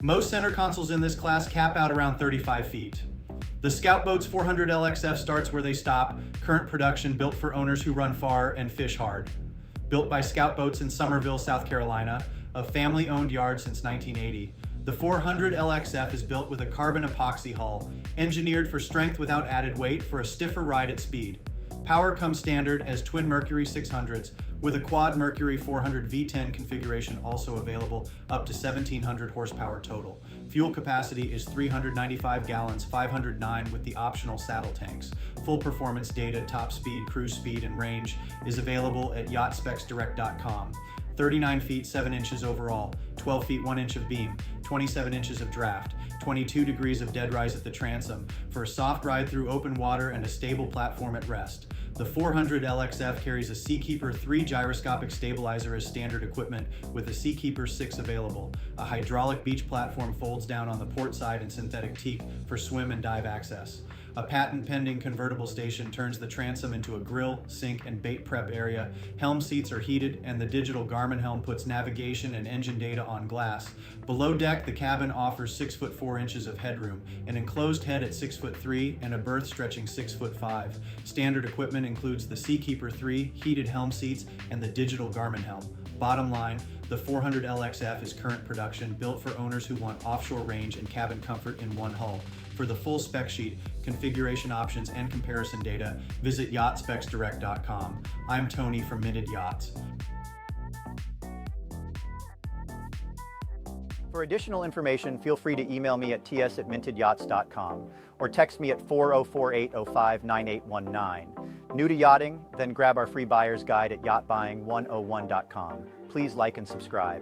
Most center consoles in this class cap out around 35 feet. The Scout Boat's 400 LXF starts where they stop, current production built for owners who run far and fish hard. Built by Scout Boats in Summerville, South Carolina, a family-owned yard since 1980. The 400 LXF is built with a carbon epoxy hull, engineered for strength without added weight for a stiffer ride at speed. Power comes standard as twin Mercury 600s, with a quad Mercury 400 V10 configuration also available, up to 1,700 horsepower total. Fuel capacity is 395 gallons, 509 with the optional saddle tanks. Full performance data, top speed, cruise speed, and range is available at yachtspecsdirect.com. 39 feet 7 inches overall, 12 feet 1 inch of beam, 27 inches of draft, 22 degrees of dead rise at the transom for a soft ride through open water and a stable platform at rest. The 400 LXF carries a Seakeeper 3 gyroscopic stabilizer as standard equipment with a Seakeeper 6 available. A hydraulic beach platform folds down on the port side and synthetic teak for swim and dive access. A patent-pending convertible station turns the transom into a grill, sink, and bait prep area. Helm seats are heated, and the digital Garmin helm puts navigation and engine data on glass. Below deck, the cabin offers 6 foot 4 inches of headroom, an enclosed head at 6 foot 3, and a berth stretching 6 foot 5. Standard equipment includes the Seakeeper 3, heated helm seats, and the digital Garmin helm. Bottom line, the 400 LXF is current production, built for owners who want offshore range and cabin comfort in one hull. For the full spec sheet, configuration options, and comparison data, visit yachtspecsdirect.com. I'm Tony from Minted Yachts. For additional information, feel free to email me at ts@mintedyachts.com or text me at 404-805-9819. New to yachting? Then grab our free buyer's guide at yachtbuying101.com. Please like and subscribe.